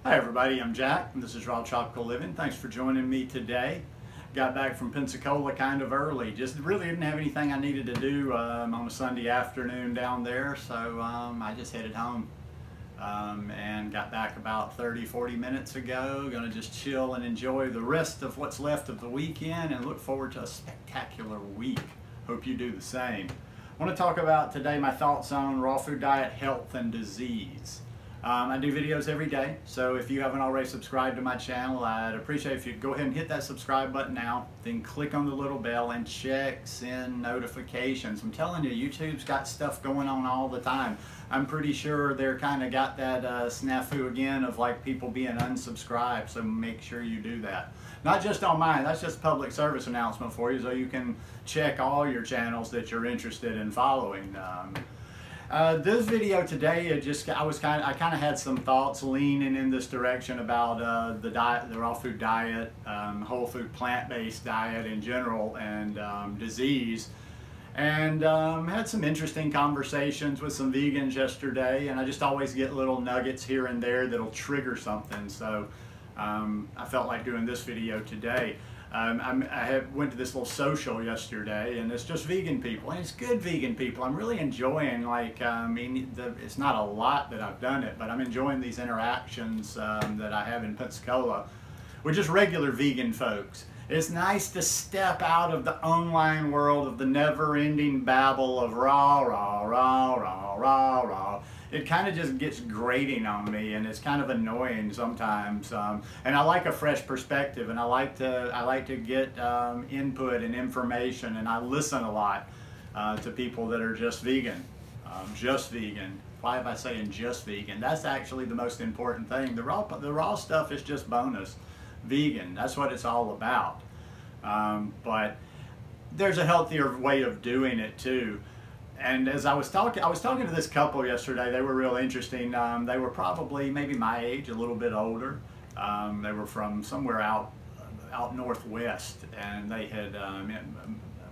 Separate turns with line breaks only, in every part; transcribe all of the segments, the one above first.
Hi everybody, I'm Jack and this is Raw Tropical Living. Thanks for joining me today. Got back from Pensacola kind of early. Just really didn't have anything I needed to do on a Sunday afternoon down there, so I just headed home and got back about 30-40 minutes ago. Gonna just chill and enjoy the rest of what's left of the weekend and look forward to a spectacular week. Hope you do the same. I want to talk about today my thoughts on raw food diet, health, and disease. I do videos every day, so if you haven't already subscribed to my channel, I'd appreciate if you'd go ahead and hit that subscribe button now, then click on the little bell and send notifications. I'm telling you, YouTube's got stuff going on all the time. I'm pretty sure they're kind of got that snafu again of like people being unsubscribed, so make sure you do that. Not just on mine, that's just a public service announcement for you, so you can check all your channels that you're interested in following. This video today, I kind of had some thoughts leaning in this direction about the diet, the raw food diet, whole food plant-based diet in general, and disease. And had some interesting conversations with some vegans yesterday, and I just always get little nuggets here and there that'll trigger something. So I felt like doing this video today. I went to this little social yesterday, and it's just vegan people, and it's good vegan people. I'm really enjoying, like, it's not a lot that I've done it, but I'm enjoying these interactions that I have in Pensacola with just regular vegan folks. It's nice to step out of the online world of the never-ending babble of raw, raw, raw, raw, raw, raw. It kind of just gets grating on me, and it's kind of annoying sometimes. And I like a fresh perspective, and I like to get input and information, and I listen a lot to people that are just vegan. Just vegan. Why am I saying just vegan? That's actually the most important thing. The raw stuff is just bonus. Vegan, that's what it's all about. But there's a healthier way of doing it too. And as I was talking to this couple yesterday. They were real interesting. They were probably maybe my age, a little bit older. They were from somewhere out northwest, and they had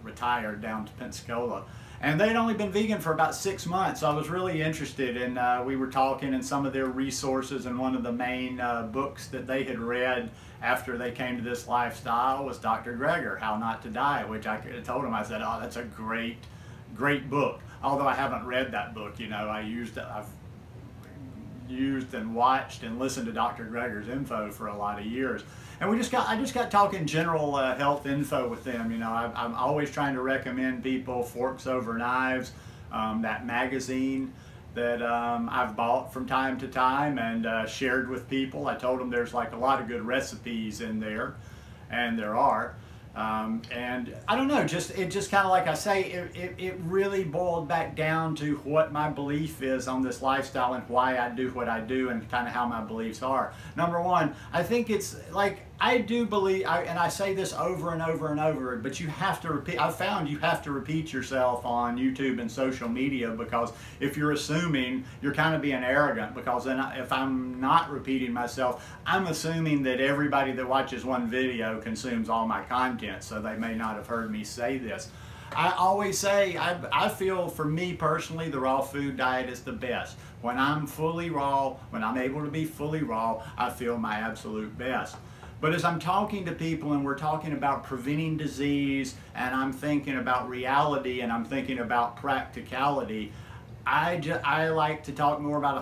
retired down to Pensacola. And they'd only been vegan for about 6 months, so I was really interested, and we were talking in some of their resources, and one of the main books that they had read after they came to this lifestyle was Dr. Greger, How Not to Die, which I told him, I said, oh, that's a great book. Although I haven't read that book, you know, I've used and watched and listened to Dr. Greger's info for a lot of years. And I just got talking general health info with them. You know, I'm always trying to recommend people Forks Over Knives, that magazine that I've bought from time to time and shared with people. I told them there's like a lot of good recipes in there, and there are. And I don't know, it just kind of, like I say, it really boiled back down to what my belief is on this lifestyle and why I do what I do and kind of how my beliefs are. Number one, I think it's like, I do believe, and I say this over and over and over, but you have to repeat. I've found you have to repeat yourself on YouTube and social media, because if you're assuming, you're kind of being arrogant, because then if I'm not repeating myself, I'm assuming that everybody that watches one video consumes all my content, so they may not have heard me say this. I always say, I feel, for me personally, the raw food diet is the best. When I'm fully raw, when I'm able to be fully raw, I feel my absolute best. But as I'm talking to people and we're talking about preventing disease, and I'm thinking about reality, and I'm thinking about practicality, I like to talk more about a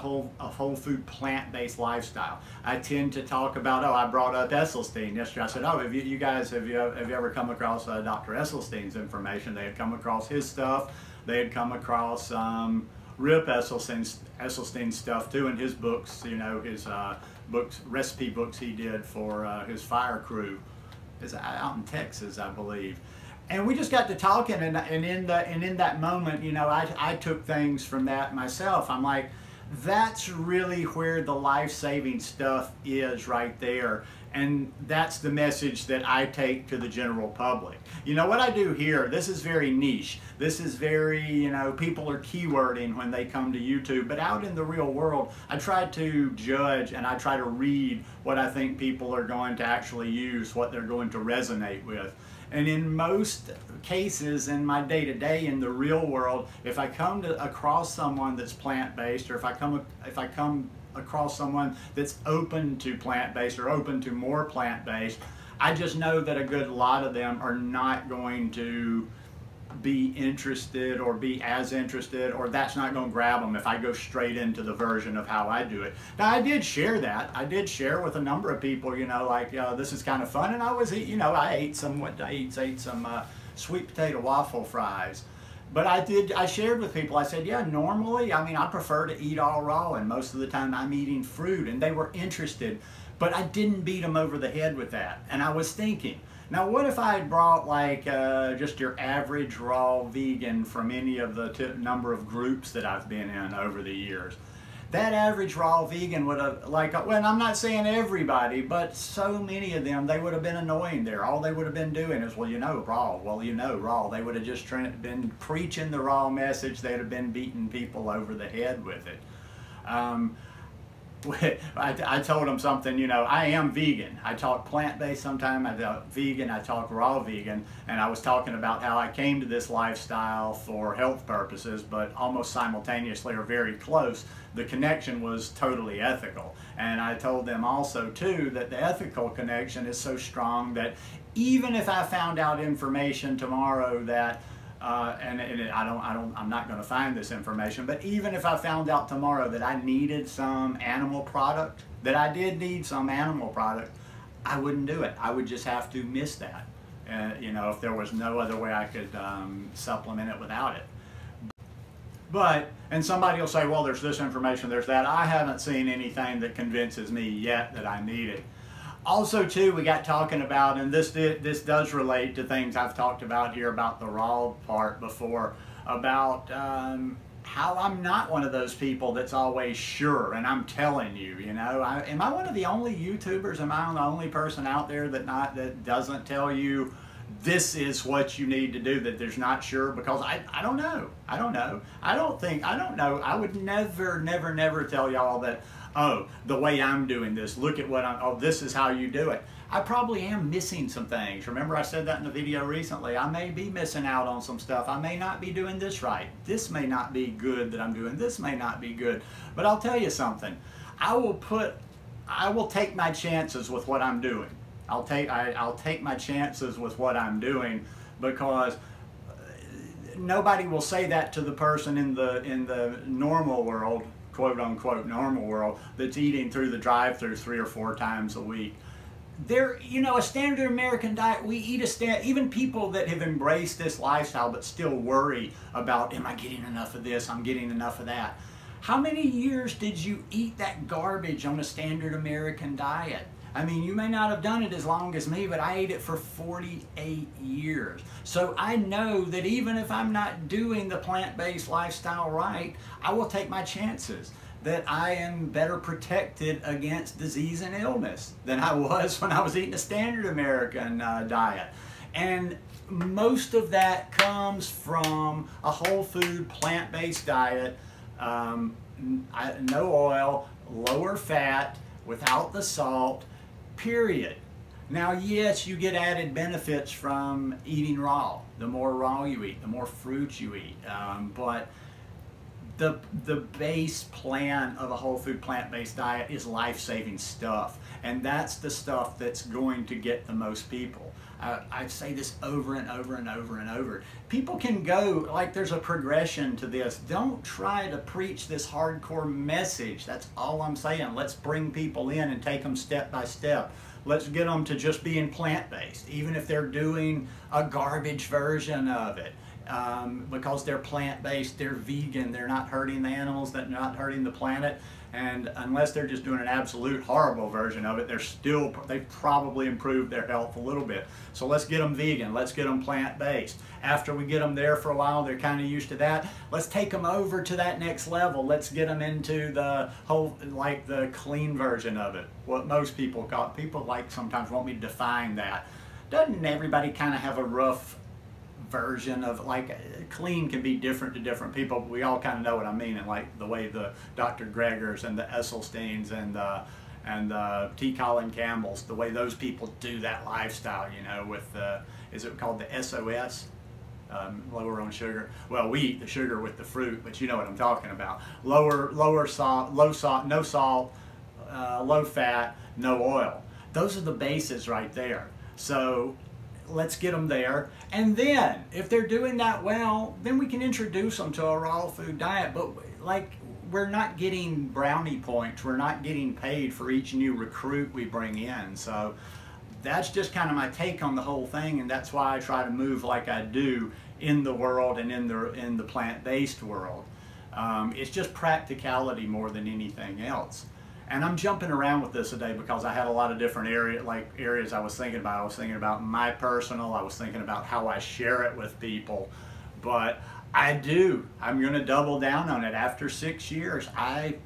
whole food plant-based lifestyle. I tend to talk about, I brought up Esselstyn yesterday. I said, oh, have you ever come across Dr. Esselstyn's information? They had come across his stuff. They had come across Rip Esselstyn's stuff too, in his books, you know, his recipe books he did for his fire crew. It's out in Texas, I believe. And we just got to talking, and in that moment, you know, I took things from that myself. I'm like, that's really where the life-saving stuff is right there. And that's the message that I take to the general public. You know, what I do here, this is very niche. This is very, you know, people are keywording when they come to YouTube. But out in the real world, I try to judge, and I try to read what I think people are going to actually use, what they're going to resonate with. And in most cases, in my day-to-day, in the real world, if I come across someone that's plant-based, or if I come across someone that's open to plant-based or open to more plant-based, I just know that a good lot of them are not going to be interested or be as interested, or that's not going to grab them if I go straight into the version of how I do it. Now, I did share that. I did share with a number of people, you know, like, this is kind of fun, and I was, you know, I ate some sweet potato waffle fries. But I shared with people, I said, yeah, normally, I mean, I prefer to eat all raw, and most of the time I'm eating fruit, and they were interested. But I didn't beat them over the head with that. And I was thinking, now what if I had brought like just your average raw vegan from any of the number of groups that I've been in over the years? That average raw vegan would have, like, well, I'm not saying everybody, but so many of them, they would have been annoying there. All they would have been doing is, well, you know, raw. Well, you know, raw. They would have just been preaching the raw message. They'd have been beating people over the head with it. I told them something, you know, I am vegan. I talk plant-based sometimes, I talk vegan, I talk raw vegan, and I was talking about how I came to this lifestyle for health purposes, but almost simultaneously or very close, the connection was totally ethical. And I told them also too that the ethical connection is so strong that even if I found out information tomorrow that I'm not going to find this information, but even if I found out tomorrow that I needed some animal product, that I did need some animal product, I wouldn't do it. I would just have to miss that. You know, if there was no other way I could supplement it without it. But, and somebody will say, well, there's this information, there's that. I haven't seen anything that convinces me yet that I need it. Also, too, we got talking about, and this does relate to things I've talked about here about the raw part before, about how I'm not one of those people that's always sure, and I'm telling you, you know, am I one of the only YouTubers, am I the only person out there that doesn't tell you this is what you need to do, that there's not sure? Because I don't know. I don't know. I don't know. I would never tell y'all that, oh, the way I'm doing this, look at what oh, this is how you do it. I probably am missing some things. Remember I said that in a video recently. I may be missing out on some stuff. I may not be doing this right. This may not be good that I'm doing. This may not be good. But I'll tell you something. I will take my chances with what I'm doing. I'll take my chances with what I'm doing, because nobody will say that to the person in the normal world, quote unquote normal world, that's eating through the drive-thru 3 or 4 times a week. There, you know, a standard American diet, we eat even people that have embraced this lifestyle but still worry about, am I getting enough of this, I'm getting enough of that. How many years did you eat that garbage on a standard American diet? I mean, you may not have done it as long as me, but I ate it for 48 years. So I know that even if I'm not doing the plant-based lifestyle right, I will take my chances that I am better protected against disease and illness than I was when I was eating a standard American diet. And most of that comes from a whole food, plant-based diet, no oil, lower fat, without the salt, period. Now, yes, you get added benefits from eating raw. The more raw you eat, the more fruit you eat. But the base plan of a whole food plant-based diet is life-saving stuff. And that's the stuff that's going to get the most people. I say this over and over and over and over. People can go, like, there's a progression to this. Don't try to preach this hardcore message. That's all I'm saying. Let's bring people in and take them step by step. Let's get them to just being plant-based, even if they're doing a garbage version of it. Because they're plant-based, they're vegan, they're not hurting the animals, they're not hurting the planet. And unless they're just doing an absolute horrible version of it, they've probably improved their health a little bit. So let's get them vegan, let's get them plant-based. After we get them there for a while, they're kind of used to that. Let's take them over to that next level. Let's get them into the whole, like the clean version of it. What most people call it. People like sometimes want me to define that. Doesn't everybody kind of have a rough version of, like, clean can be different to different people, but we all kind of know what I mean, and like the way the Dr. Gregors and the Esselsteins and T. Colin Campbell's, the way those people do that lifestyle, you know, with the, is it called the SOS? lower on sugar. Well, we eat the sugar with the fruit, but you know what I'm talking about. Lower salt, low salt, no salt, low fat, no oil. Those are the bases right there. So let's get them there. And then if they're doing that well, then we can introduce them to a raw food diet. But like, we're not getting brownie points. We're not getting paid for each new recruit we bring in. So that's just kind of my take on the whole thing, and that's why I try to move like I do in the world and in the plant-based world. It's just practicality more than anything else. And I'm jumping around with this today because I had a lot of different areas I was thinking about. I was thinking about my personal, I was thinking about how I share it with people. But I'm going to double down on it. After 6 years, I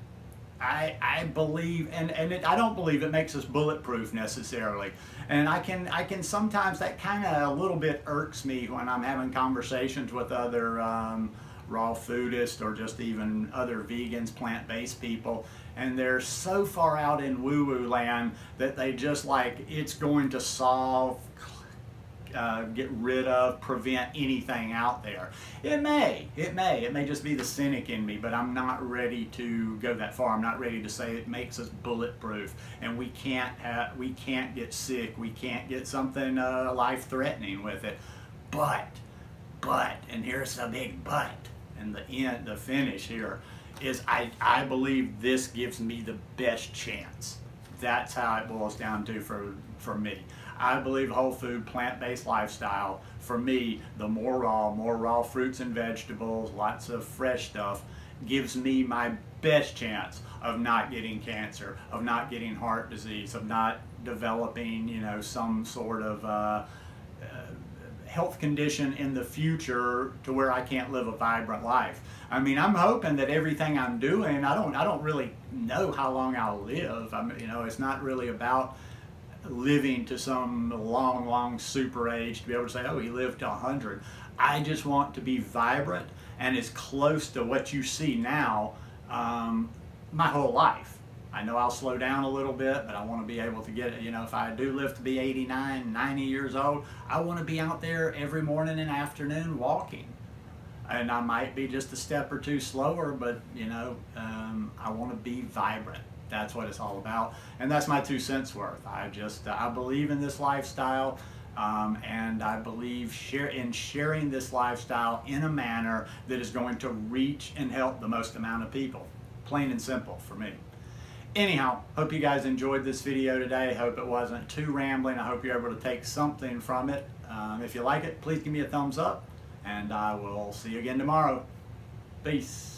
believe, and I don't believe it makes us bulletproof necessarily. And I can sometimes, that kind of a little bit irks me when I'm having conversations with other raw foodists or just even other vegans, plant-based people, and they're so far out in woo-woo land that they just like, it's going to solve, get rid of, prevent anything out there. It may just be the cynic in me, but I'm not ready to go that far. I'm not ready to say it makes us bulletproof and we can't get sick, we can't get something life-threatening with it. But, and here's the big but, and the finish here is I believe this gives me the best chance. That's how it boils down to for me. I believe whole food, plant-based lifestyle, for me, the more raw fruits and vegetables, lots of fresh stuff, gives me my best chance of not getting cancer, of not getting heart disease, of not developing, you know, some sort of health condition in the future to where I can't live a vibrant life. I mean, I'm hoping that everything I'm doing, I don't really know how long I'll live. You know, it's not really about living to some long super age to be able to say, oh, he lived to 100. I just want to be vibrant and as close to what you see now my whole life. I know I'll slow down a little bit, but I want to be able to get it. You know, if I do live to be 89, 90 years old, I want to be out there every morning and afternoon walking. And I might be just a step or two slower, but you know, I want to be vibrant. That's what it's all about, and that's my 2 cents worth. I believe in this lifestyle, and I believe in sharing this lifestyle in a manner that is going to reach and help the most amount of people. Plain and simple for me. Anyhow, hope you guys enjoyed this video today. Hope it wasn't too rambling. I hope you're able to take something from it. If you like it, please give me a thumbs up, and I will see you again tomorrow. Peace.